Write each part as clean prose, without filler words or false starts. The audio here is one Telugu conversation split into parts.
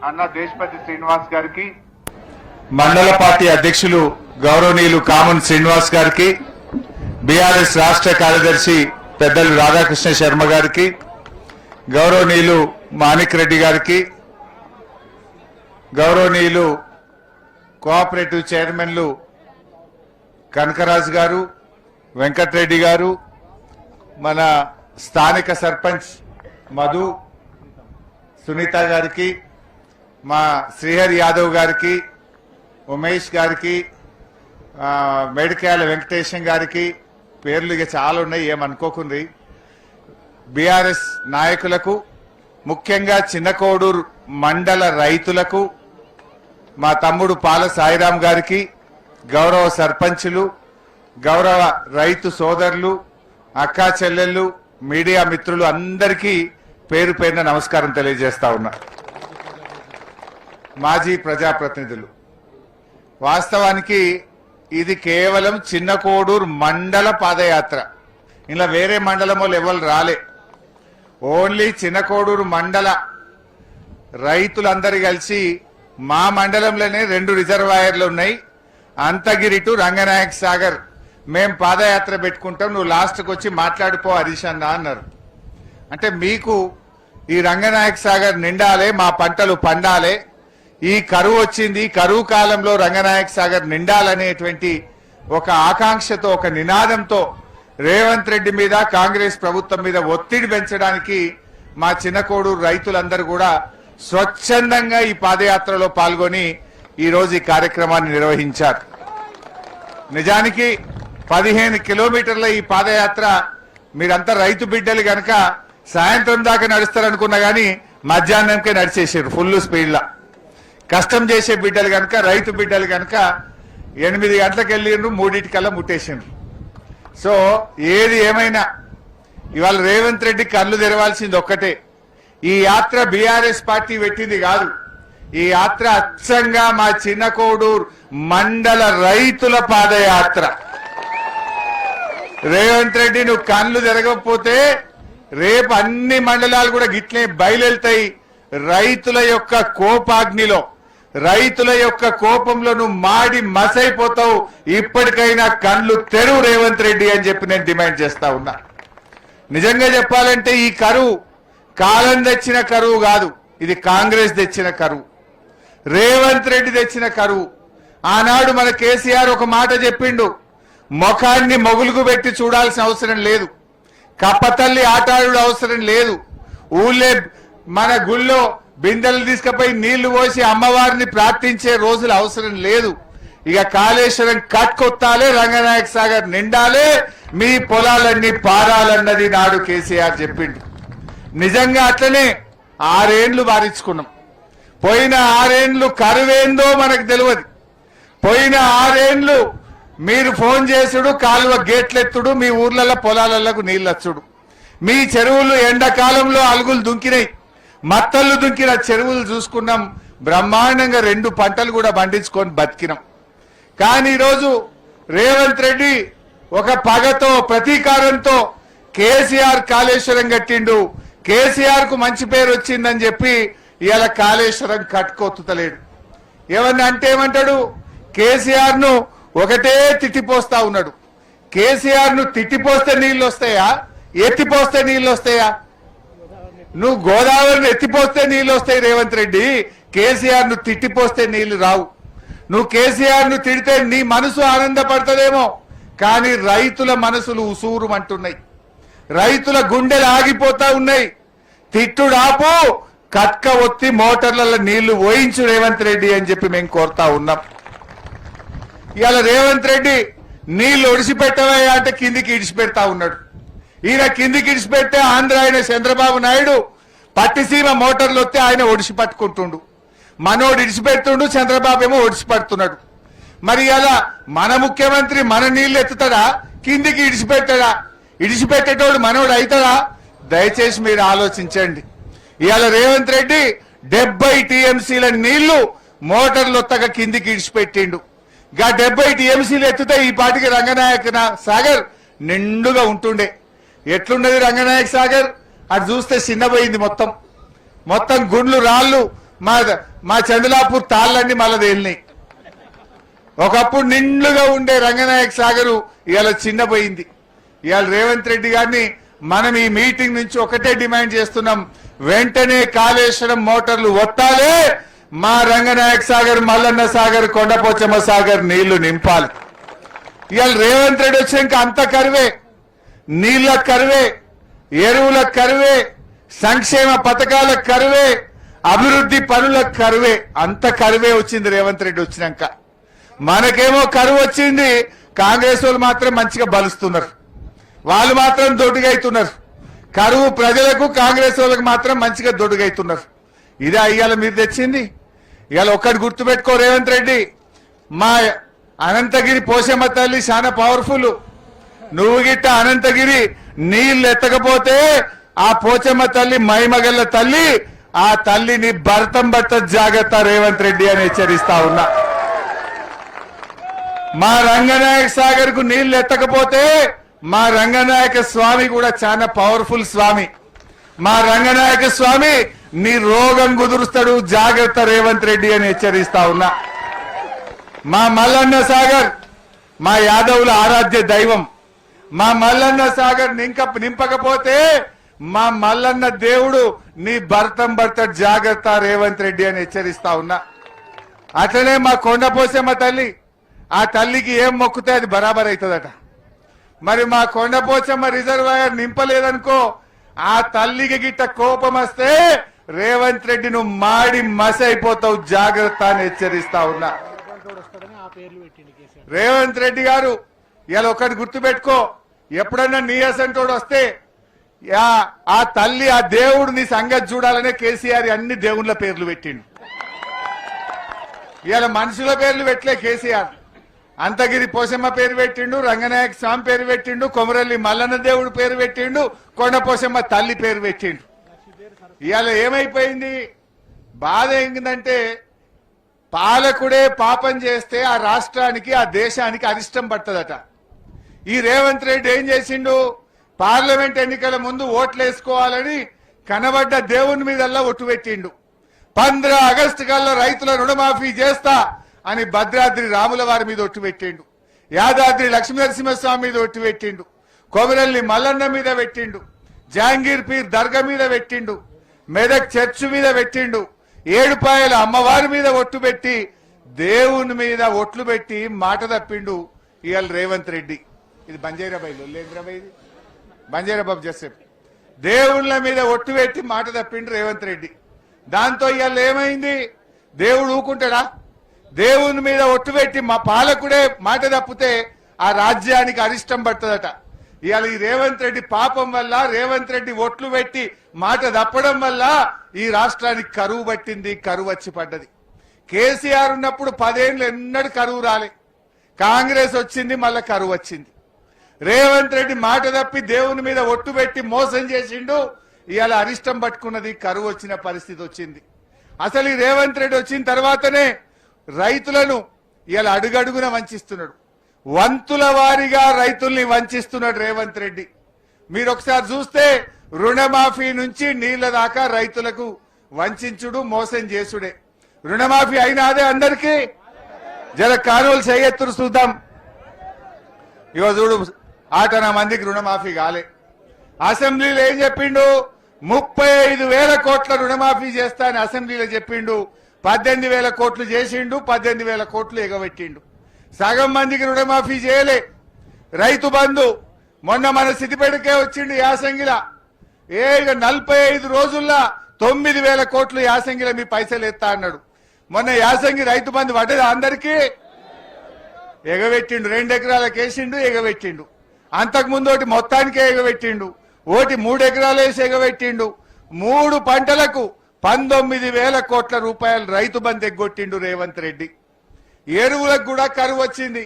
అన్న దేశపతి శ్రీనివాస్ గారికి, మండల పార్టీ అధ్యక్షులు గౌరవనీయులు కామన్ శ్రీనివాస్ గారికి, బీఆర్ఎస్ రాష్ట్ర కార్యదర్శి పెద్దలు రాధాకృష్ణ శర్మ గారికి, గౌరవనీయులు మాణిక్ రెడ్డి గారికి, గౌరవనీయులు కోఆపరేటివ్ చైర్మన్లు కనకరాజు గారు, వెంకటరెడ్డి గారు, మన స్థానిక సర్పంచ్ మధు సునీత గారికి, మా శ్రీహరి యాదవ్ గారికి, ఉమేష్ గారికి, మేడికాయల వెంకటేశం గారికి, పేర్లు ఇక చాలా ఉన్నాయి, ఏమనుకోకుంది. బీఆర్ఎస్ నాయకులకు, ముఖ్యంగా చిన్నకోడూరు మండల రైతులకు, మా తమ్ముడు పాల సాయిరాం గారికి, గౌరవ సర్పంచులు, గౌరవ రైతు సోదరులు, అక్కా చెల్లెళ్ళు, మీడియా మిత్రులు అందరికీ పేరు పేరున నమస్కారం తెలియజేస్తా ఉన్నా. మాజీ ప్రజాప్రతినిధులు, వాస్తవానికి ఇది కేవలం చిన్నకోడూరు మండల పాదయాత్ర. ఇలా వేరే మండలం వాళ్ళు ఎవరు రాలే. ఓన్లీ చిన్నకోడూరు మండల రైతులందరూ కలిసి మా మండలంలోనే 2 రిజర్వాయర్లు ఉన్నాయి, అంతగిరి టు రంగనాయక్ సాగర్. మేం పాదయాత్ర పెట్టుకుంటాం, నువ్వు లాస్ట్కి వచ్చి మాట్లాడిపో హరీష్ అన్న అన్నారు. అంటే మీకు ఈ రంగనాయక్ సాగర్ నిండాలే, మా పంటలు పండాలే, ఈ కరువు వచ్చింది, కరువు కాలంలో రంగనాయక్ సాగర్ నిండాలనేటువంటి ఒక ఆకాంక్షతో, ఒక నినాదంతో రేవంత్ రెడ్డి మీద, కాంగ్రెస్ ప్రభుత్వం మీద ఒత్తిడి పెంచడానికి మా చిన్నకోడూరు రైతులందరూ కూడా స్వచ్ఛందంగా ఈ పాదయాత్రలో పాల్గొని ఈరోజు ఈ కార్యక్రమాన్ని నిర్వహించారు. నిజానికి 15 కిలోమీటర్ల ఈ పాదయాత్ర మీరంతా రైతు బిడ్డలు గనక సాయంత్రం దాకా నడుస్తారనుకున్నా గానీ మధ్యాహ్నంకే నడిచేసారు ఫుల్ స్పీడ్లా. కష్టం చేసే బిడ్డలు గనక, రైతు బిడ్డలు గనక 8 గంటలకు వెళ్ళిండ్రు, 3:00కల్లా ముట్టేసిండ్రు. సో ఏది ఏమైనా ఇవాళ రేవంత్ రెడ్డి కళ్ళు తెరవాల్సింది ఒక్కటే, ఈ యాత్ర బీఆర్ఎస్ పార్టీ పెట్టింది కాదు, ఈ యాత్ర అచ్చంగా మా చిన్నకోడూరు మండల రైతుల పాదయాత్ర. రేవంత్ రెడ్డి నువ్వు కళ్ళు తెరగకపోతే రేపు అన్ని మండలాలు కూడా గిట్లే బయలుతాయి. రైతుల యొక్క కోపాగ్నిలో, రైతుల యొక్క కోపంలో నువ్వు మాడి మసైపోతావు. ఇప్పటికైనా కళ్ళు తెరువు రేవంత్ రెడ్డి అని చెప్పి నేను డిమాండ్ చేస్తా ఉన్నా. నిజంగా చెప్పాలంటే ఈ కరువు కాలం తెచ్చిన కరువు కాదు, ఇది కాంగ్రెస్ తెచ్చిన కరువు, రేవంత్ రెడ్డి తెచ్చిన కరువు. ఆనాడు మన కేసీఆర్ ఒక మాట చెప్పిండు, ముఖాన్ని మొగులుగు పెట్టి చూడాల్సిన అవసరం లేదు, కప్పతల్లి ఆటాడు అవసరం లేదు, ఊళ్ళే మన గుళ్ళో బిందెలు తీసుకుపోయి నీళ్లు పోసి అమ్మవారిని ప్రార్థించే రోజులు అవసరం లేదు. ఇక కాళేశ్వరం కట్కొత్తాలే, రంగనాయక సాగర్ నిండాలే, మీ పొలాలన్నీ పారాలన్నది నాడు కేసీఆర్ చెప్పిండు. నిజంగా అట్లనే 6 ఏండ్లు వారించుకున్నాం. పోయిన 6 ఏండ్లు కరువేందో మనకు తెలియదు. పోయిన 6 ఏండ్లు మీరు ఫోన్ చేసుడు, కాలువ గేట్లెత్తుడు, మీ ఊర్లలో పొలాలకు నీళ్ళొచ్చుడు, మీ చెరువులు ఎండాకాలంలో అలుగులు దుంకినాయి, మత్తళ్ళు దుంకిన చెరువులు చూసుకున్నాం. బ్రహ్మాండంగా 2 పంటలు కూడా పండించుకొని బతికినాం. కానీ ఈరోజు రేవంత్ రెడ్డి ఒక పగతో, ప్రతీకారంతో కేసీఆర్ కాళేశ్వరం కట్టిండు, కేసీఆర్ కు మంచి పేరు వచ్చిందని చెప్పి ఇవాళ కాళేశ్వరం కట్టుకొత్తలేడు. ఏమన్నా అంటే ఏమంటాడు, కేసీఆర్ ను ఒకటే తిట్టిపోస్తా ఉన్నాడు. కేసీఆర్ ను తిట్టిపోస్తే నీళ్లు వస్తాయా, ఎత్తిపోస్తే నీళ్లు వస్తాయా? నువ్వు గోదావరిని ఎత్తిపోస్తే నీళ్లు వస్తాయి రేవంత్ రెడ్డి, కేసీఆర్ ను తిట్టిపోస్తే నీళ్లు రావు. నువ్వు కేసీఆర్ ను తిడితే నీ మనసు ఆనందపడుతుందేమో, కానీ రైతుల మనసులు ఉసూరుమంటున్నాయి, రైతుల గుండెలు ఆగిపోతా ఉన్నాయి. తిట్టుడాపు, కట్క ఒత్తి మోటార్లలో నీళ్లు పోయించు రేవంత్ రెడ్డి అని చెప్పి మేము కోరుతా ఉన్నాం. ఇవాళ రేవంత్ రెడ్డి నీళ్లు ఒడిసిపెట్టవా అంటే కిందికి ఇడిచిపెడతా ఉన్నాడు. ఈయన కిందికి ఇడిచిపెట్టే ఆంధ్ర ఆయన చంద్రబాబు నాయుడు పట్టిసీమ మోటార్లు వస్తే ఆయన ఒడిసి పట్టుకుంటుండు, మనోడు ఇడిచిపెడుతుండు, చంద్రబాబు ఏమో ఒడిసిపడుతున్నాడు. మరి అలా మన ముఖ్యమంత్రి మన నీళ్లు ఎత్తుతాడా, కిందికి ఇడిచిపెట్టాడా? ఇడిచిపెట్టేటోడు మనోడు అవుతాడా? దయచేసి మీరు ఆలోచించండి. ఇవాళ రేవంత్ రెడ్డి 70 టీఎంసీల నీళ్లు మోటార్లు వత్తగా కిందికి ఇడిచిపెట్టిండు. గా 70 టీఎంసీలు ఎత్తుతే ఈ పాటికి రంగనాయక సాగర్ నిండుగా ఉంటుండే. ఎట్లున్నది రంగనాయక సాగర్? అది చూస్తే చిన్నపోయింది, మొత్తం గుండ్లు రాళ్ళు మా మా చంద్రలాపూర్ తాళ్ళన్నీ మళ్ళీ తేలినాయి. ఒకప్పుడు నిండుగా ఉండే రంగనాయక సాగరు ఇవాళ చిన్నపోయింది. ఇవాళ రేవంత్ రెడ్డి గారిని మనం ఈ మీటింగ్ నుంచి ఒకటే డిమాండ్ చేస్తున్నాం, వెంటనే కాళేశ్వరం మోటార్లు ఒత్తాలే, మా రంగనాయక సాగర్, మల్లన్న సాగర్, కొండపోచమ్మ సాగర్ నీళ్లు నింపాలి. ఇవాళ రేవంత్ రెడ్డి వచ్చాక అంత కరువే, నీళ్ల కరువే, ఎరువుల కరువే, సంక్షేమ పథకాల కరువే, అభివృద్ధి పనుల కరువే, అంత కరువే వచ్చింది రేవంత్ రెడ్డి వచ్చినాక. మనకేమో కరువు వచ్చింది, కాంగ్రెస్ వాళ్ళు మాత్రం మంచిగా బలుస్తున్నారు, వాళ్ళు మాత్రం దొడ్డుగైతున్నారు. కరువు ప్రజలకు, కాంగ్రెస్ వాళ్ళకి మాత్రం మంచిగా దొడ్డుగైతున్నారు. ఇదే ఇవాళ మీరు తెచ్చింది. ఇవాళ ఒక్కటి గుర్తుపెట్టుకో రేవంత్ రెడ్డి, మా అనంతగిరి పోషమ్మ తల్లి చాలా పవర్ఫుల్. నువ్వు గిట్ట అనంతగిరి నీళ్లు ఎత్తకపోతే ఆ పోచమ్మ తల్లి మైమగల్ల తల్లి, ఆ తల్లిని భర్తం భర్త జాగ్రత్త రేవంత్ రెడ్డి అని హెచ్చరిస్తా ఉన్నా. మా రంగనాయక సాగర్ కు నీళ్లు ఎత్తకపోతే మా రంగనాయక స్వామి కూడా చాలా పవర్ఫుల్ స్వామి. మా రంగనాయక స్వామి నీ రోగం కుదురుస్తాడు, జాగ్రత్త రేవంత్ రెడ్డి అని హెచ్చరిస్తా ఉన్నా. మా మల్లన్న సాగర్ మా యాదవుల ఆరాధ్య దైవం. మా మల్లన్న సాగర్ నింపకపోతే మా మల్లన్న దేవుడు నీ భర్తం భర్త జాగ్రత్త రేవంత్ రెడ్డి అని హెచ్చరిస్తా ఉన్నా. అట్లనే మా కొండపోసమ్మ తల్లి, ఆ తల్లికి ఏం మొక్కుతే అది బరాబర్ అవుతుందట. మరి మా కొండపోచమ్మ రిజర్వాయర్ నింపలేదనుకో, ఆ తల్లికి గిట్ట కోపం వస్తే రేవంత్ రెడ్డి నువ్వు మాడి మసి అయిపోతావు, జాగ్రత్త అని హెచ్చరిస్తా ఉన్నా. రేవంత్ రెడ్డి గారు ఇలా ఒకటి గుర్తుపెట్టుకో, ఎప్పుడన్నా నీ అసంటోడు వస్తే ఆ తల్లి, ఆ దేవుడు నీ సంగతి చూడాలనే కేసీఆర్ అన్ని దేవుళ్ళ పేర్లు పెట్టిండు. ఇవాళ మనుషుల పేర్లు పెట్టలే కేసీఆర్. అంతగిరి పోషమ్మ పేరు పెట్టిండు, రంగనాయక స్వామి పేరు పెట్టిండు, కొమరల్లి మల్లన్న దేవుడు పేరు పెట్టిండు, కొండ పోషమ్మ తల్లి పేరు పెట్టిండు. ఇవాళ ఏమైపోయింది, బాధ ఏంటంటే పాలకుడే పాపం చేస్తే ఆ రాష్ట్రానికి, ఆ దేశానికి అరిష్టం పడుతుందట. ఈ రేవంత్ రెడ్డి ఏం చేసిండు, పార్లమెంట్ ఎన్నికల ముందు ఓట్లు వేసుకోవాలని కనబడ్డ దేవుని మీదల్లా ఒట్టు పెట్టిండు. 15 ఆగస్టు కల్లా రైతుల రుణమాఫీ చేస్తా అని భద్రాద్రి రాముల వారి మీద ఒట్టు పెట్టిండు, యాదాద్రి లక్ష్మీనరసింహస్వామి మీద ఒట్టు పెట్టిండు, కొమరల్లి మల్లన్న మీద పెట్టిండు, జహాంగీర్ పీర్ దర్గా మీద పెట్టిండు, మెదక్ చర్చ్ మీద పెట్టిండు, ఏడుపాయల అమ్మవారి మీద ఒట్టు పెట్టి దేవుని మీద ఒట్లు పెట్టి మాట తప్పిండు ఇవాళ రేవంత్ రెడ్డి. ఇది బంజారాబాయి లేంద్రాబాయి, ఇది బంజారాబాబు జసేపు దేవుళ్ళ మీద ఒట్టు పెట్టి మాట తప్పిండు రేవంత్ రెడ్డి. దాంతో ఇవాళ ఏమైంది, దేవుడు ఊకుంటాడా? దేవుని మీద ఒట్టు పెట్టి మా పాలకుడే మాట తప్పితే ఆ రాజ్యానికి అరిష్టం పడుతుందట. ఇవాళ ఈ రేవంత్ రెడ్డి పాపం వల్ల, రేవంత్ రెడ్డి ఒట్లు పెట్టి మాట తప్పడం వల్ల ఈ రాష్ట్రానికి కరువు పట్టింది, కరువు వచ్చి పడ్డది. కేసీఆర్ ఉన్నప్పుడు 10 ఏళ్ళు ఎన్నడూ కరువు రాలే, కాంగ్రెస్ వచ్చింది మళ్ళా కరువు వచ్చింది. రేవంత్ రెడ్డి మాట తప్పి దేవుని మీద ఒట్టు పెట్టి మోసం చేసిండు, ఇవాళ అరిష్టం పట్టుకున్నది, కరువు వచ్చిన పరిస్థితి వచ్చింది. అసలు ఈ రేవంత్ రెడ్డి వచ్చిన తర్వాతనే రైతులను ఇవాళ అడుగడుగున వంచిస్తున్నాడు, వంతుల వారీగా రైతుల్ని వంచిస్తున్నాడు రేవంత్ రెడ్డి. మీరు ఒకసారి చూస్తే రుణమాఫీ నుంచి నీళ్ల దాకా రైతులకు వంచుడు, మోసం చేసుడే. రుణమాఫీ అయినాదే అందరికీ, జర కానువలు చేయెత్తురు చూద్దాం. ఇగో చూడు, 8 మందికి రుణమాఫీ కాలే. అసెంబ్లీలో ఏం చెప్పిండు, 35,000 కోట్ల రుణమాఫీ చేస్తా అని అసెంబ్లీలో చెప్పిండు. 18,000 కోట్లు చేసిండు, 18,000 కోట్లు ఎగబెట్టిండు. సగం మందికి రుణమాఫీ చేయలే. రైతు బంధు మొన్న మన సిద్దిపేటకే వచ్చిండు యాసంగిలా, 45 రోజుల్లో 9,000 కోట్లు యాసంగిలో మీ పైసలు ఎత్తా అన్నాడు. మొన్న యాసంగి రైతు బంధు పడ్డది అందరికీ, ఎగబెట్టిండు. 2 ఎకరాలకు వేసిండు, ఎగబెట్టిండు. అంతకుముందు ఒకటి మొత్తానికే ఎగబెట్టిండు, ఒకటి 3 ఎకరాలు వేసి ఎగబెట్టిండు. 3 పంటలకు 19,000 కోట్ల రూపాయలు రైతు బంధు ఎగ్గొట్టిండు రేవంత్ రెడ్డి. ఎరువులకు కూడా కరువు వచ్చింది.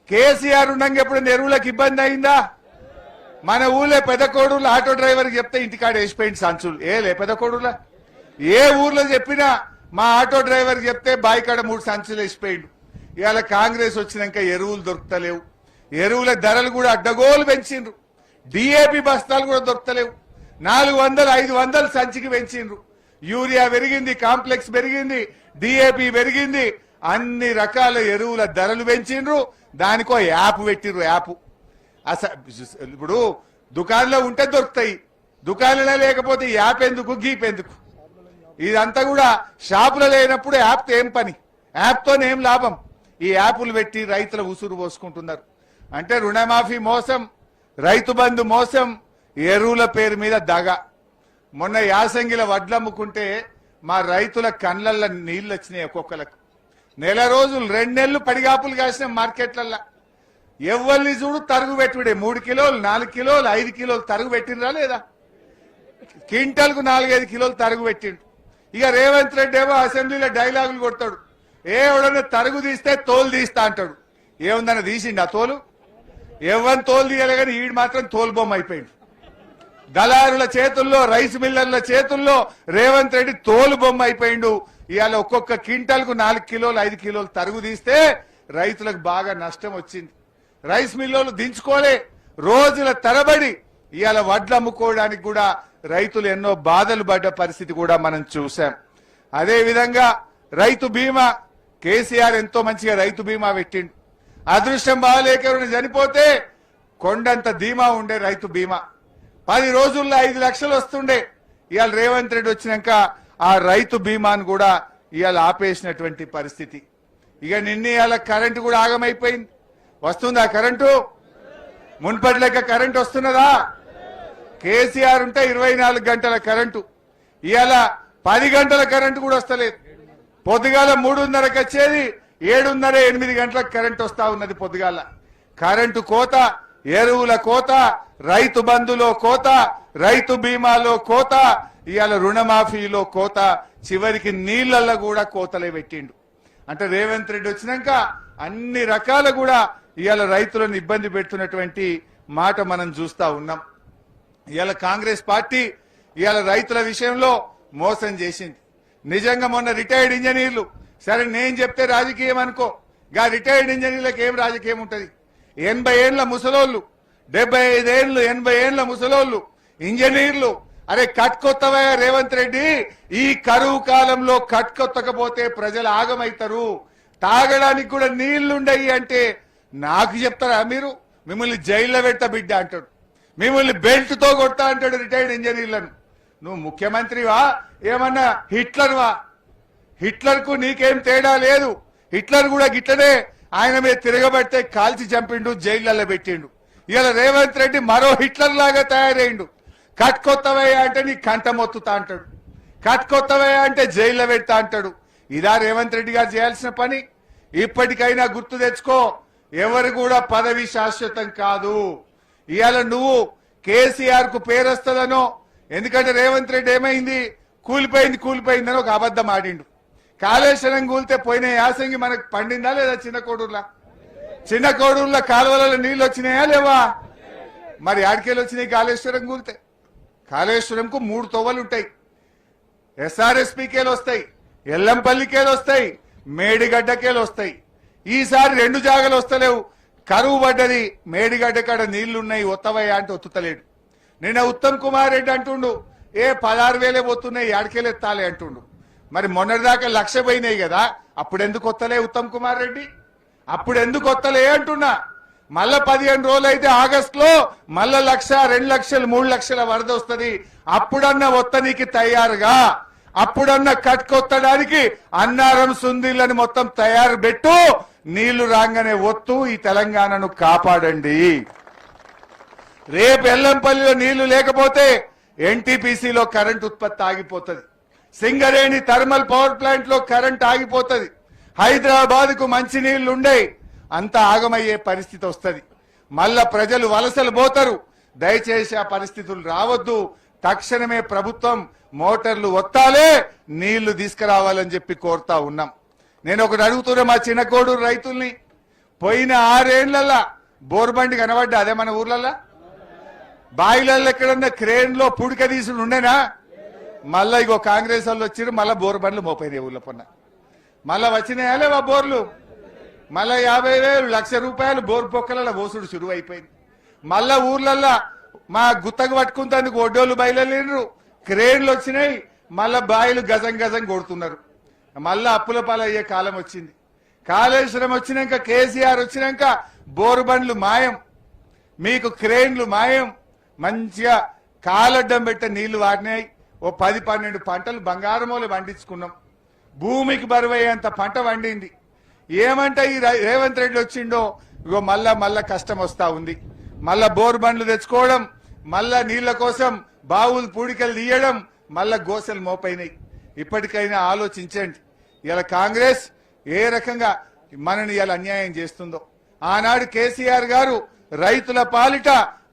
కేసీఆర్ ఉండగా ఎప్పుడైనా ఎరువులకు ఇబ్బంది అయిందా? మన ఊళ్ళో పెదకోడూరులో ఆటో డ్రైవర్కి చెప్తే ఇంటికాడ వేసిపోయింది సంచులు. ఏలే పెదకోడూరులో ఏ ఊర్లో చెప్పినా మా ఆటో డ్రైవర్కి చెప్తే బాయికాడ 3 సంచులు వేసిపోయిండు. ఇవాళ కాంగ్రెస్ వచ్చినాక ఎరువులు దొరుకుతలేవు, ఎరువుల ధరలు కూడా అడ్డగోలు పెంచిండ్రు. డిఏపి బస్తాలు కూడా దొరుకుతలేవు, 400, 500 సంచికి పెంచిండ్రు. యూరియా పెరిగింది, కాంప్లెక్స్ పెరిగింది, డిఏపి పెరిగింది, అన్ని రకాల ఎరువుల ధరలు పెంచిండ్రు. దానికో యాప్ పెట్టిర్రు. యాప్ ఇప్పుడు దుకాణంలో ఉంటే దొరుకుతాయి, దుకాణంలో లేకపోతే యాప్ ఎందుకు, గీప్ ఎందుకు? ఇదంతా కూడా షాపులో లేనప్పుడు యాప్తో ఏం పని, యాప్తో ఏం లాభం? ఈ యాప్లు పెట్టి రైతుల ఉసురు పోసుకుంటున్నారు. అంటే రుణమాఫీ మోసం, రైతు బంధు మోసం, ఎరువుల పేరు మీద దగ. మొన్న యాసంగిల వడ్లమ్ముకుంటే మా రైతుల కళ్ళల్లో నీళ్లు వచ్చినాయి. ఒక్కొక్కలకు నెల రోజులు 2 నెలలు పడిగాపులు కాసిన మార్కెట్లల్లో ఎవరిని చూడు తరుగు పెట్టుడే. 3 కిలోలు, 4 కిలోలు, 5 కిలోలు తరుగు పెట్టినరా లేదా? క్వింటల్కు 4-5 కిలోలు తరుగు పెట్టిండు. ఇక రేవంత్ రెడ్డి ఏమో అసెంబ్లీలో డైలాగులు కొడతాడు. ఎవడన్నా తరుగు తీస్తే తోలు తీస్తా అంటాడు. ఏముందన్న తీసిండు ఆ తోలు? ఎవరిని తోలు తీయాలి కానీ ఈడు మాత్రం తోలు బొమ్మ అయిపోయింది. దళారుల చేతుల్లో, రైస్ మిల్లర్ల చేతుల్లో రేవంత్ రెడ్డి తోలు బొమ్మ అయిపోయిండు. ఇవాళ ఒక్కొక్క క్వింటల్కు 4 కిలోలు, 5 కిలోలు తరుగు తీస్తే రైతులకు బాగా నష్టం వచ్చింది. రైస్ మిల్లులు దించుకోలే, రోజుల తరబడి ఇవాళ వడ్లు అమ్ముకోవడానికి కూడా రైతులు ఎన్నో బాధలు పడ్డ పరిస్థితి కూడా మనం చూసాం. అదే విధంగా రైతు బీమా, కేసీఆర్ ఎంతో మంచిగా రైతు బీమా పెట్టిండు. అదృష్టం బాగాలేక ఎవరైనా చనిపోతే కొండంత ధీమా ఉండే రైతు బీమా. 10 రోజుల్లో 5 లక్షలు వస్తుండే. ఇవాళ రేవంత్ రెడ్డి వచ్చినాక ఆ రైతు బీమాను కూడా ఇవాళ ఆపేసినటువంటి పరిస్థితి. ఇక ఇవాళ కరెంటు కూడా ఆగమైపోయింది. వస్తుందా కరెంటు? మున్పటి లెక్క కరెంటు వస్తున్నదా? కేసీఆర్ ఉంటే 24 గంటల కరెంటు, ఇవాళ 10 గంటల కరెంటు కూడా వస్తలేదు. పొద్దుగాల 3:30కి వచ్చేది 7:30, 8 గంటలకు కరెంటు వస్తా ఉన్నది. పొద్దుగాల కరెంటు కోత, ఎరువుల కోత, రైతు బంధులో కోత, రైతు బీమాలో కోత, ఇవాళ రుణమాఫీలో కోత, చివరికి నీళ్లలో కూడా కోతలే పెట్టిండు. అంటే రేవంత్ రెడ్డి వచ్చినాక అన్ని రకాల కూడా ఇవాళ రైతులను ఇబ్బంది పెడుతున్నటువంటి మాట మనం చూస్తా ఉన్నాం. ఇవాళ కాంగ్రెస్ పార్టీ ఇవాళ రైతుల విషయంలో మోసం చేసింది. నిజంగా మొన్న రిటైర్డ్ ఇంజనీర్లు, సరే నేను చెప్తే రాజకీయం అనుకో, గా రిటైర్డ్ ఇంజనీర్లకు ఏం రాజకీయం ఉంటది? 80 ఏళ్ల ముసలోళ్ళు, 75 ఏళ్ళు, 80 ఏళ్ల ముసలోళ్ళు ఇంజనీర్లు. అరే కట్కొత్తవా రేవంత్ రెడ్డి? ఈ కరువు కాలంలో కట్కొత్తకపోతే ప్రజలు ఆగమైతారు, తాగడానికి కూడా నీళ్లుండయి అంటే నాకు చెప్తారా మీరు? మిమ్మల్ని జైల్లో పెడతా బిడ్డ అంటాడు, మిమ్మల్ని బెల్ట్ తో కొడతా అంటాడు రిటైర్డ్ ఇంజనీర్లను. నువ్వు ముఖ్యమంత్రివా? ఏమన్నా హిట్లర్వా? హిట్లర్ కు నీకేం తేడా లేదు. హిట్లర్ కూడా గిట్లనే ఆయన మీద తిరగబడితే కాల్చి చంపిండు, జైళ్లలో పెట్టిండు. ఇవాళ రేవంత్ రెడ్డి మరో హిట్లర్ లాగా తయారైండు. కట్కొత్తవయ్యా అంటే నీ కంట మొత్తుతా అంటాడు, కట్కొత్తవయ్యా అంటే జైల్లో పెడతా అంటాడు. ఇదా రేవంత్ రెడ్డి గారు చేయాల్సిన పని? ఇప్పటికైనా గుర్తు తెచ్చుకో, ఎవరు కూడా పదవి శాశ్వతం కాదు. ఇవాళ నువ్వు కేసీఆర్ కు పేరు వస్తుందనో, ఎందుకంటే రేవంత్ రెడ్డి ఏమైంది, కూలిపోయిందని ఒక అబద్ధం ఆడిండు. కాళేశ్వరం కూలితే పోయిన యాసంగి మనకు పండిందా లేదా? చిన్న కోడూరులో కాలువలలో నీళ్లు వచ్చినాయా లేవా? మరి ఆడికేళ్ళు వచ్చినాయి కాళేశ్వరం కూలితే? కాళేశ్వరంకు 3 తొవ్వలు ఉంటాయి. SRSPకేలు వస్తాయి, ఎల్లంపల్లికేలు వస్తాయి, మేడిగడ్డకేలు వస్తాయి. ఈసారి 2 జాగలు వస్తలేవు. కరువు పడ్డది, మేడిగడ్డ కాడ నీళ్లున్నాయి, ఒత్తవయ్యా అంటే ఒత్తుతలేడు. నిన్న ఉత్తమ్ కుమార్ రెడ్డి అంటుండు, 16,000 పోతున్నాయి, ఆడికేలు ఎత్తాలి అంటుండు. మరి మొన్నటిదాకా 1,00,000 పోయినాయి కదా, అప్పుడెందుకు వత్తలే ఉత్తమ్ కుమార్ రెడ్డి? అప్పుడెందుకు వత్తలే అంటున్నా. మళ్ళా 15 రోజులు అయితే ఆగస్టులో మళ్ళా 1,00,000, 2 లక్షలు, 3 లక్షల వరద వస్తుంది. అప్పుడన్నా ఒత్తనికి తయారుగా, అప్పుడన్నా కట్టుకొత్తడానికి అన్నారం సుందీళ్ళని మొత్తం తయారు పెట్టు. నీళ్లు రాగానే ఒత్తు, ఈ తెలంగాణను కాపాడండి. రేపు ఎల్లంపల్లిలో నీళ్లు లేకపోతే ఎన్టీపీసీలో కరెంట్ ఉత్పత్తి ఆగిపోతుంది, సింగరేణి థర్మల్ పవర్ ప్లాంట్ లో కరెంట్ ఆగిపోతుంది, హైదరాబాద్ కు మంచి నీళ్లు ఉండే అంతా ఆగమయ్యే పరిస్థితి వస్తుంది. మళ్ళా ప్రజలు వలసలు పోతారు. దయచేసి ఆ పరిస్థితులు రావద్దు. తక్షణమే ప్రభుత్వం మోటార్లు ఒత్తాలే, నీళ్లు తీసుకురావాలని చెప్పి కోరుతా ఉన్నాం. నేను ఒకటి అడుగుతున్నా మా చిన్న కోడూరు రైతుల్ని, పోయిన 6 ఏళ్లల్లా బోర్బండి కనబడ్డా? అదే మన ఊర్లల్లా బాయిలల్లో ఎక్కడన్నా క్రేన్ లో పుడిక తీసుడు ఉండేనా? మళ్ళా ఇగో కాంగ్రెస్ వాళ్ళు వచ్చిరు, మళ్ళా బోర్బండ్లు మోపోయినాయి ఊళ్ళో పొన్న. మళ్ళా వచ్చినాయా లేవా బోర్లు? మళ్ళా 50,000, 1,00,000 రూపాయలు బోర్ పొక్కల ఓసుడు చురువు అయిపోయింది. మళ్ళా ఊర్లల్లా మా గుత్తకు పట్టుకుంటానికి ఒడ్డోళ్ళు బయలుదేరు, క్రేన్లు వచ్చినాయి, మళ్ళా బాయిలు గజం గజం కొడుతున్నారు. మళ్ళా అప్పుల పాలయ్యే కాలం వచ్చింది. కాళేశ్వరం వచ్చినాక, కేసీఆర్ వచ్చినాక బోరు బండ్లు మాయం, మీకు క్రేన్లు మాయం, మంచిగా కాలడ్డం పెట్టే నీళ్లు వాడినాయి. ఓ 10-12 పంటలు బంగారమూలు పండించుకున్నాం. భూమికి బరువయ్యేంత పంట వండింది. ఏమంటే ఈ రేవంత్ రెడ్డి వచ్చిండో ఇగో మళ్ళా కష్టం వస్తా ఉంది. మళ్ళా బోరు బండ్లు తెచ్చుకోవడం, మళ్ళా నీళ్ల కోసం బావులు పూడికలు తీయడం, మళ్ళా గోసెలు మోపైనాయి. ఇప్పటికైనా ఆలోచించండి. ఇలా కాంగ్రెస్ ఏ రకంగా మనని ఇలా అన్యాయం చేస్తుందో. ఆనాడు కేసీఆర్ గారు రైతుల పాలిట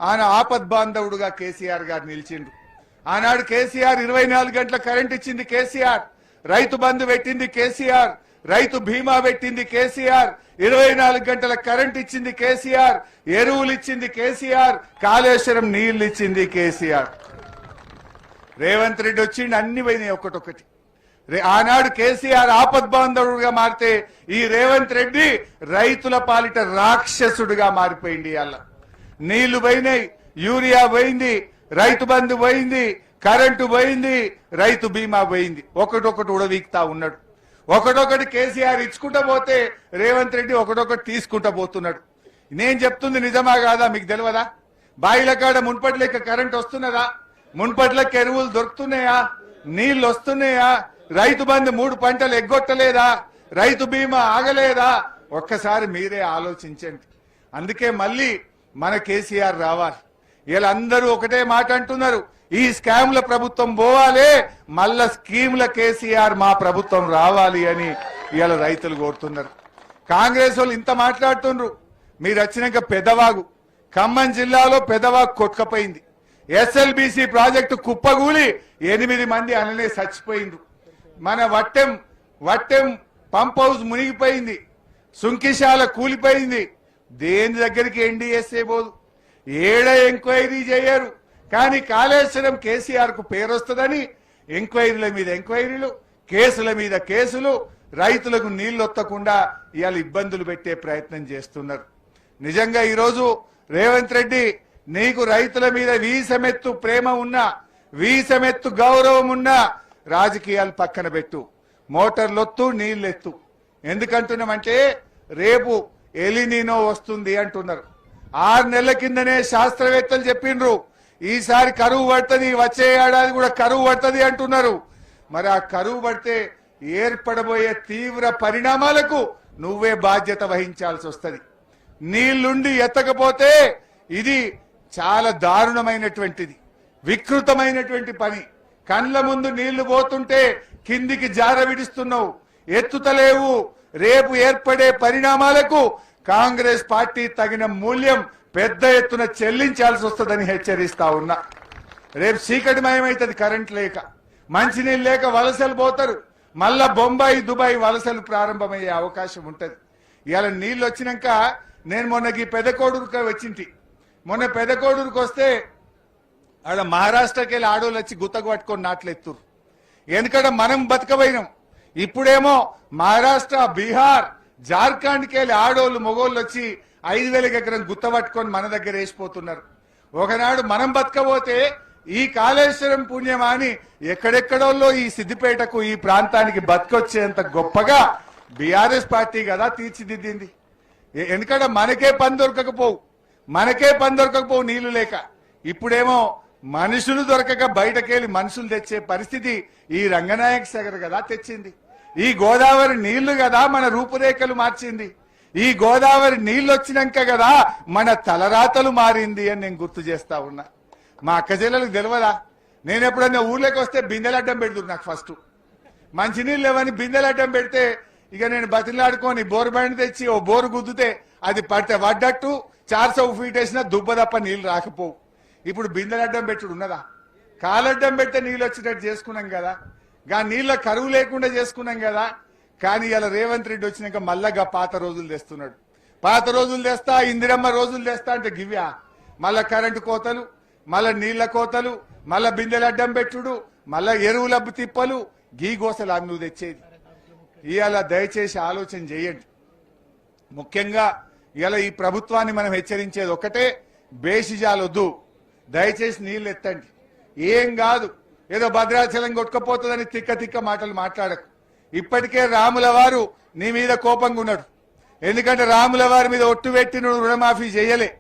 ఆయన ఆపద్బాంధవుడుగా కేసీఆర్ గారు నిలిచిండు. ఆనాడు కేసీఆర్ 24 గంటల కరెంట్ ఇచ్చింది కేసీఆర్, రైతు బంధు పెట్టింది కేసీఆర్, రైతు బీమా పెట్టింది కేసీఆర్, 24 గంటల కరెంట్ ఇచ్చింది కేసీఆర్, ఎరువులు ఇచ్చింది కేసీఆర్, కాళేశ్వరం నీళ్లు ఇచ్చింది కేసీఆర్. రేవంత్ రెడ్డి వచ్చిండు, అన్ని పోయినాయి ఒక్కటొక్కటి. ఆనాడు కేసీఆర్ ఆపద్బాంధవుడుగా మారితే ఈ రేవంత్ రెడ్డి రైతుల పాలిట రాక్షసుడుగా మారిపోయింది. అలా నీళ్లు పోయినాయి, యూరియా పోయింది, రైతు బంధు పోయింది, కరెంటు పోయింది, రైతు బీమా పోయింది. ఒకటొకటి ఉడవీక్తా ఉన్నాడు. ఒకటొకటి కేసీఆర్ ఇచ్చుకుంటా పోతే రేవంత్ రెడ్డి ఒకటొకటి తీసుకుంటా పోతున్నాడు. నేను చెప్తుంది నిజమా కాదా మీకు తెలియదా? బాయిల కాడ మున్పట్లకి కరెంట్ వస్తున్నదా? మున్పట్లకి ఎరువులు దొరుకుతున్నాయా? నీళ్లు వస్తున్నాయా? రైతు బంధు 3 పంటలు ఎగ్గొట్టలేదా? రైతు బీమా ఆగలేదా? ఒక్కసారి మీరే ఆలోచించండి. అందుకే మళ్ళీ మన కేసీఆర్ రావాలి. వీళ్ళందరూ ఒకటే మాట అంటున్నారు, ఈ స్కామ్ల ప్రభుత్వం పోవాలి, మళ్ళా స్కీమ్ల కేసీఆర్ మా ప్రభుత్వం రావాలి అని ఇవాళ రైతులు కోరుతున్నారు. కాంగ్రెస్ వాళ్ళు ఇంత మాట్లాడుతున్నారు. మీరు వచ్చినాక పెదవాగు, ఖమ్మం జిల్లాలో పెదవాగు కొట్టుకపోయింది. ఎస్ఎల్బిసి ప్రాజెక్టు కుప్పగూలి 8 మంది అనలే చచ్చిపోయిండ్రు. మన వట్టెం పంప్ హౌస్ మునిగిపోయింది, సుంకిశాల కూలిపోయింది. దేని దగ్గరికి ఎన్డీఎస్ఏ పోదు, ఏడ ఎంక్వైరీ చేయరు. కానీ కాళేశ్వరం కేసీఆర్ కు పేరు వస్తుందని ఎంక్వైరీల మీద ఎంక్వైరీలు, కేసుల మీద కేసులు, రైతులకు నీళ్లు వత్తకుండా ఇవాళ ఇబ్బందులు పెట్టే ప్రయత్నం చేస్తున్నారు. నిజంగా ఈరోజు రేవంత్ రెడ్డి, నీకు రైతుల మీద వీసమెత్తు ప్రేమ ఉన్నా, వీసమెత్తు గౌరవం ఉన్నా రాజకీయాలు పక్కన పెట్టు, మోటార్లొత్తు, నీళ్ళెత్తు. ఎందుకంటున్నామంటే రేపు ఎలినీనో వస్తుంది అంటున్నారు. 6 నెలల కిందనే శాస్త్రవేత్తలు చెప్పిండ్రు ఈసారి కరువు పడుతుంది, వచ్చే ఏడాది కూడా కరువు పడుతుంది అంటున్నారు. మరి ఆ కరువు పడితే ఏర్పడబోయే తీవ్ర పరిణామాలకు నువ్వే బాధ్యత వహించాల్సి వస్తుంది. నీళ్లుండి ఎత్తకపోతే ఇది చాలా దారుణమైనటువంటిది, వికృతమైనటువంటి పని. కండ్ల ముందు నీళ్లు పోతుంటే కిందికి జార విడుస్తున్నావు, ఎత్తుతలేవు. రేపు ఏర్పడే పరిణామాలకు కాంగ్రెస్ పార్టీ తగిన మూల్యం పెద్ద ఎత్తున చెల్లించాల్సి వస్తుందని హెచ్చరిస్తా ఉన్నా. రేపు చీకటిమయమైతుంది, కరెంట్ లేక, మంచినీళ్ళు లేక వలసలు పోతారు. మళ్ళా బొంబాయి, దుబాయ్ వలసలు ప్రారంభమయ్యే అవకాశం ఉంటది. ఇవాళ నీళ్ళు వచ్చినాక నేను మొన్నకి పెదకోడూరుకి వచ్చింటి. మొన్న పెదకోడూరుకి వస్తే ఆడ మహారాష్ట్రకి వెళ్ళి ఆడోళ్ళు వచ్చి గుత్తకు పట్టుకొని నాట్లెత్తురు. ఎందుకంటే మనం బతకబోయినాం. ఇప్పుడేమో మహారాష్ట్ర, బీహార్, జార్ఖండ్కి వెళ్ళి ఆడోళ్ళు మొగోళ్ళు వచ్చి 5,000 ఎకరం గుత్త పట్టుకొని మన దగ్గర వేసిపోతున్నారు. ఒకనాడు మనం బతకబోతే ఈ కాళేశ్వరం పుణ్యమా అని ఎక్కడెక్కడోళ్ళో ఈ సిద్దిపేటకు, ఈ ప్రాంతానికి బతకొచ్చేంత గొప్పగా బీఆర్ఎస్ పార్టీ కదా తీర్చిదిద్దింది. ఎందుకంటే మనకే పని దొరకకపోవు నీళ్లు లేక. ఇప్పుడేమో మనుషులు దొరకక బయటకెళ్ళి మనుషులు తెచ్చే పరిస్థితి ఈ రంగనాయక సాగర్ కదా తెచ్చింది. ఈ గోదావరి నీళ్లు కదా మన రూపురేఖలు మార్చింది. ఈ గోదావరి నీళ్లు వచ్చినాక కదా మన తలరాతలు మారింది అని నేను గుర్తు చేస్తా ఉన్నా. మా అక్క చెల్లెలకు తెలియదా? నేను ఎప్పుడన్నా ఊర్లోకి వస్తే బిందెలు అడ్డం పెడుతుంది. నాకు ఫస్ట్ మంచినీళ్ళు లేవని బిందెలు అడ్డం పెడితే ఇక నేను బతిలాడుకొని బోరు బండి తెచ్చి ఓ బోరు గుద్దుతే అది పడితే వడ్డట్టు 400 ఫీట్ వేసినా దుబ్బ తప్ప నీళ్లు రాకపోవు. ఇప్పుడు బిందెలు అడ్డం పెట్టుడు ఉన్నదా? కాలడ్డం పెడితే నీళ్ళు వచ్చినట్టు చేసుకున్నాం కదా, గా నీళ్ళ కరువు లేకుండా చేసుకున్నాం కదా. కానీ ఇలా రేవంత్ రెడ్డి వచ్చినాక మళ్ళా పాత రోజులు తెస్తున్నాడు. పాత రోజులు తెస్తా, ఇందిరమ్మ రోజులు తెస్తా అంటే గివ్యా మళ్ళా కరెంటు కోతలు, మళ్ళా నీళ్ల కోతలు, మళ్ళా బిందెలు అడ్డం పెట్టుడు, మళ్ళా ఎరువులబ్బు తిప్పలు, గీ గోసలు నువ్వు తెచ్చేది. ఇవాళ దయచేసి ఆలోచన చేయండి. ముఖ్యంగా ఇలా ఈ ప్రభుత్వాన్ని మనం హెచ్చరించేది ఒకటే, బేసిజాలొద్దు, దయచేసి నీళ్లు ఎత్తండి. ఏం కాదు, ఏదో భద్రాచలం కొట్టుకపోతుందని తిక్క తిక్క మాటలు మాట్లాడకు. ఇప్పటికే రాముల వారు నీ మీద కోపంగా ఉన్నాడు. ఎందుకంటే రాముల వారి మీద ఒట్టు పెట్టి నువ్వు రుణమాఫీ చేయలే.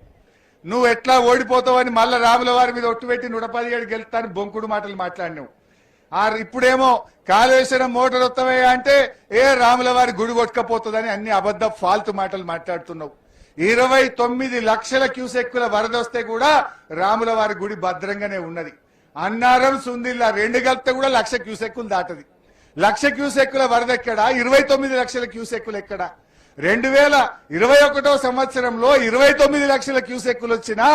నువ్వు ఎట్లా ఓడిపోతావని మళ్ళా రాముల వారి మీద ఒట్టు పెట్టి 117 గెలుస్తాను బొంకుడు మాటలు మాట్లాడినావు. ఇప్పుడేమో కాళేశ్వరం మోటార్ వస్తావయ్యా అంటే రాముల వారి గుడి కొట్టుకపోతుందని అన్ని అబద్ధ ఫాల్తు మాటలు మాట్లాడుతున్నావు. 29 లక్షల క్యూసెక్కుల వరద వస్తే కూడా రాముల వారి గుడి భద్రంగానే ఉన్నది. అన్నారం సుందిల్లా 2 కలిపితే కూడా 1,00,000 క్యూసెక్కులు దాటది. 1,00,000 క్యూసెక్కుల వరద ఎక్కడా? 29 లక్షల క్యూసెక్కులు ఎక్కడా? 2021 సంవత్సరంలో 29 లక్షల క్యూసెక్కులు వచ్చినా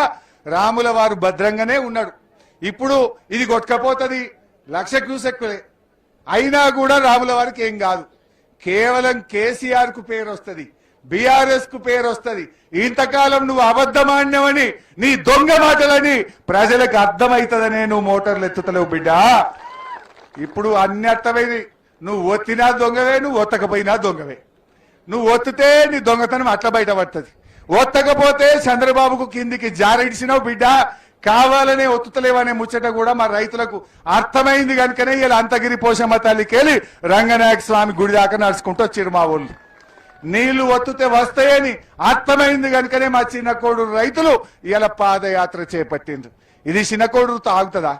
రాముల వారు భద్రంగానే ఉన్నాడు. ఇప్పుడు ఇది కొట్టుకపోతుంది 1,00,000 క్యూసెక్కులే అయినా కూడా రాముల వారికి ఏం కాదు. కేవలం కేసీఆర్ కు పేరు వస్తుంది, బీఆర్ఎస్ కు పేరు వస్తుంది. ఇంతకాలం నువ్వు అబద్ధమాన్యమని నీ దొంగ మాటలని ప్రజలకు అర్థమవుతుందనే నువ్వు మోటార్లు ఎత్తుతలేవు బిడ్డ. ఇప్పుడు అన్ని అర్థమైంది. నువ్వు ఒత్తినా దొంగవే, నువ్వు ఒత్తకపోయినా దొంగవే. నువ్వు ఒత్తితే నీ దొంగతనం అట్లా బయటపడుతుంది. ఒత్తకపోతే చంద్రబాబుకు కిందికి జారిడిసినావు బిడ్డ. కావాలనే ఒత్తుతలేవనే ముచ్చట కూడా మా రైతులకు అర్థమైంది కనుకనే ఇలా అంతగిరి పోషమ్మ తల్లికెళ్ళి రంగనాయక స్వామి గుడి దాకా నడుచుకుంటూ వచ్చారు మా ఊళ్ళు. నీళ్లు ఒత్తుతే వస్తాయని అర్థమైంది కనుకనే మా చిన్న కోడూరు రైతులు ఇలా పాదయాత్ర చేపట్టిండ్రు. ఇది చిన్న కోడూరు తాగుతుందా?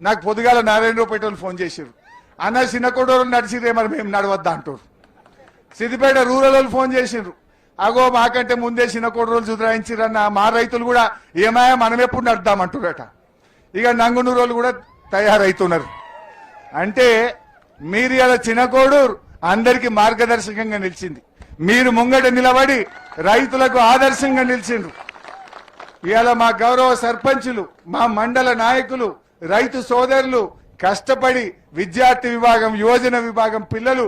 నాకు పొద్దుగాల నారాయణరావుపేటలో ఫోన్ చేసారు, అన్న చిన్న కోడూరు నడిచిరే మరి మేము నడవద్దా అంటారు. సిద్దిపేట రూరల్ వాళ్ళు ఫోన్ చేసిండ్రు, అగో మాకంటే ముందే చిన్న కోడూరు సుధరాయించిరన్న మా రైతులు కూడా ఏమాయా మనం ఎప్పుడు నడుద్దామంటున్నారట. ఇక నంగునూరు వాళ్ళు కూడా తయారైతున్నారు. అంటే మీరు ఇలా చిన్న కోడూరు అందరికీ మార్గదర్శకంగా నిలిచింది. మీరు ముంగట నిలబడి రైతులకు ఆదర్శంగా నిలిచిండ్రు. ఇవాళ మా గౌరవ సర్పంచులు, మా మండల నాయకులు, రైతు సోదరులు కష్టపడి విద్యార్థి విభాగం, యువజన విభాగం పిల్లలు